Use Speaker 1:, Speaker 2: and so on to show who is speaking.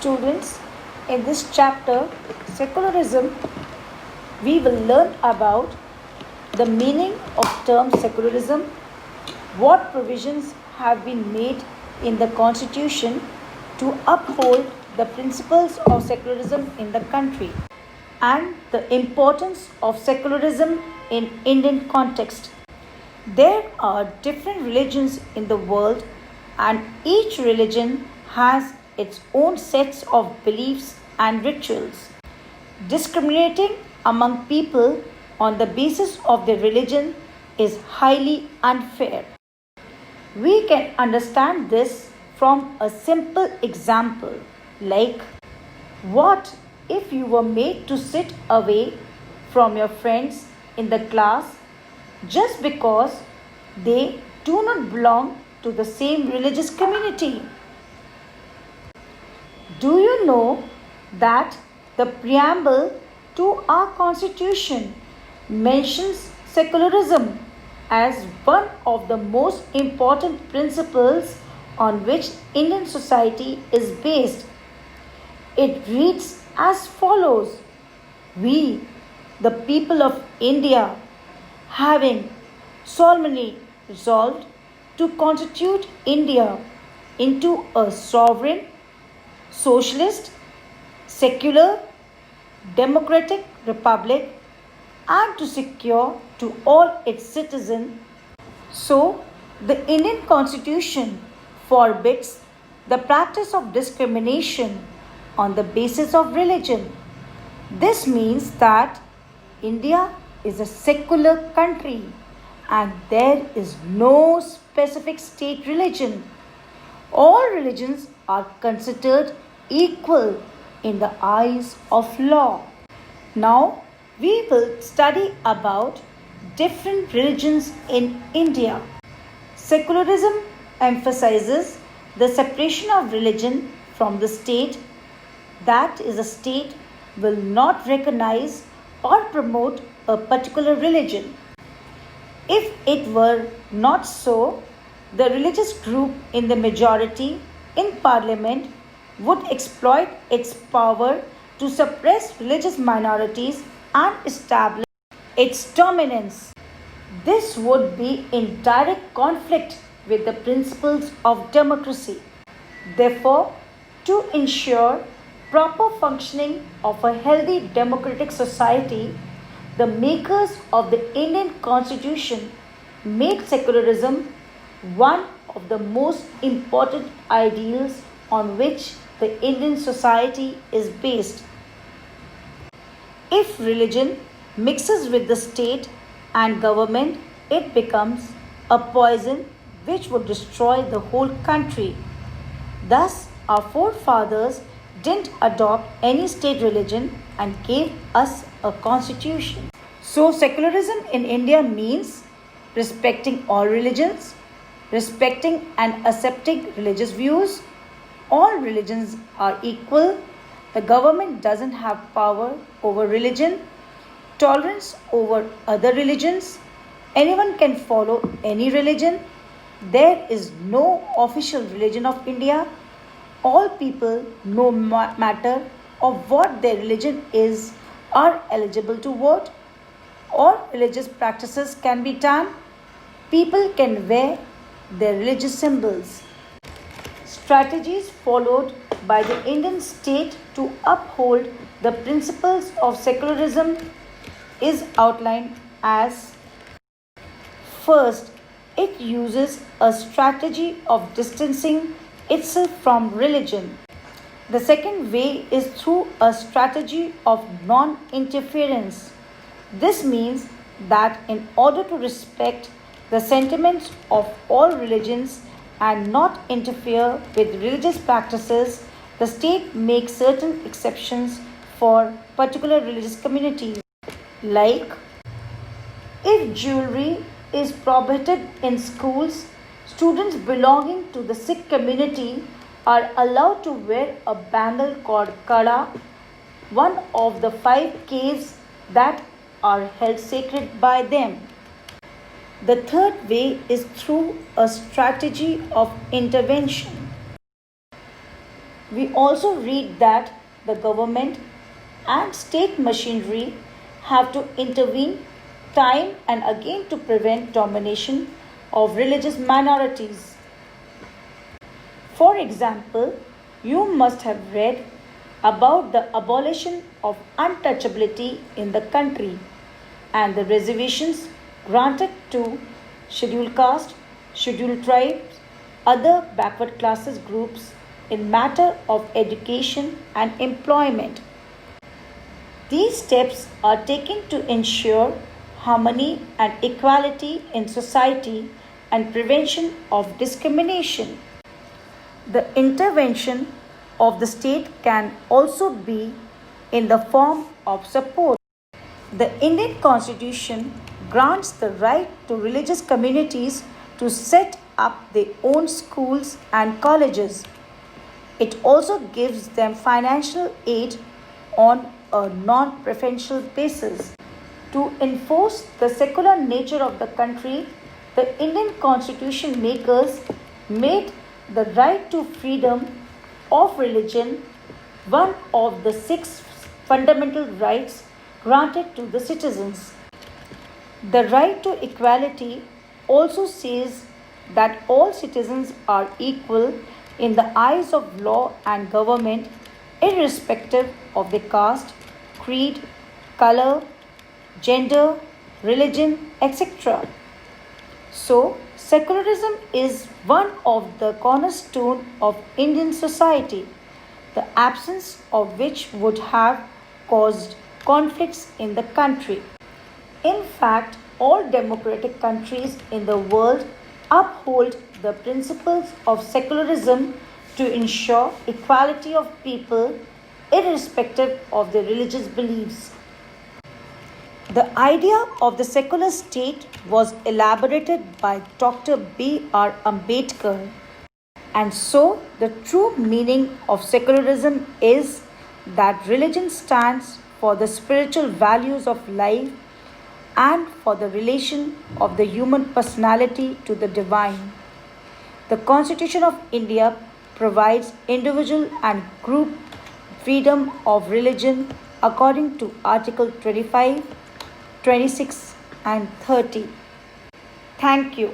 Speaker 1: Students, in this chapter, secularism, we will learn about the meaning of term secularism, what provisions have been made in the constitution to uphold the principles of secularism in the country, and the importance of secularism in Indian context. There are different religions in the world, and each religion has its own sets of beliefs and rituals. Discriminating among people on the basis of their religion is highly unfair. We can understand this from a simple example like, what if you were made to sit away from your friends in the class just because they do not belong to the same religious community? Do you know that the preamble to our constitution mentions secularism as one of the most important principles on which Indian society is based? It reads as follows: We, the people of India, having solemnly resolved to constitute India into a sovereign, socialist, secular, democratic republic, and to secure to all its citizens. So, the Indian Constitution forbids the practice of discrimination on the basis of religion. This means that India is a secular country and there is no specific state religion. All religions are considered equal in the eyes of law. Now we will study about different religions in India. Secularism emphasizes the separation of religion from the state. That is, a state will not recognize or promote a particular religion. If it were not so, the religious group in the majority in parliament would exploit its power to suppress religious minorities and establish its dominance. This would be in direct conflict with the principles of democracy. Therefore, to ensure proper functioning of a healthy democratic society, the makers of the Indian Constitution made secularism one of the most important ideals on which the Indian society is based. If religion mixes with the state and government, it becomes a poison which would destroy the whole country. Thus, our forefathers didn't adopt any state religion and gave us a constitution. So, secularism in India means respecting all religions, respecting and accepting religious views. All religions are equal. The government doesn't have power over religion, tolerance over other religions. Anyone can follow any religion. There is no official religion of India. All people, no matter of what their religion is, are eligible to vote. All religious practices can be done. People can wear their religious symbols. Strategies followed by the Indian state to uphold the principles of secularism is outlined as: first, it uses a strategy of distancing itself from religion. The second way is through a strategy of non interference. This means that in order to respect the sentiments of all religions and not interfere with religious practices, the state makes certain exceptions for particular religious communities. Like, if jewelry is prohibited in schools, students belonging to the Sikh community are allowed to wear a bangle called kada, one of the 5 caves that are held sacred by them. The third way is through a strategy of intervention. We also read that the government and state machinery have to intervene time and again to prevent domination of religious minorities. For example, you must have read about the abolition of untouchability in the country and the reservations granted to scheduled caste, scheduled tribes, other backward classes groups in matter of education and employment. These steps are taken to ensure harmony and equality in society and prevention of discrimination. The intervention of the state can also be in the form of support. The Indian Constitution grants the right to religious communities to set up their own schools and colleges. It also gives them financial aid on a non preferential basis. To enforce the secular nature of the country, the Indian Constitution makers made the right to freedom of religion one of the six fundamental rights granted to the citizens. The right to equality also says that all citizens are equal in the eyes of law and government, irrespective of their caste, creed, color, gender, religion, etc. So, secularism is one of the cornerstone of Indian society, the absence of which would have caused conflicts in the country. In fact, all democratic countries in the world uphold the principles of secularism to ensure equality of people irrespective of their religious beliefs. The idea of the secular state was elaborated by Dr. B.R. Ambedkar, and so the true meaning of secularism is that religion stands for the spiritual values of life and for the relation of the human personality to the divine. The Constitution of India provides individual and group freedom of religion according to Article 25, 26, and 30. Thank you.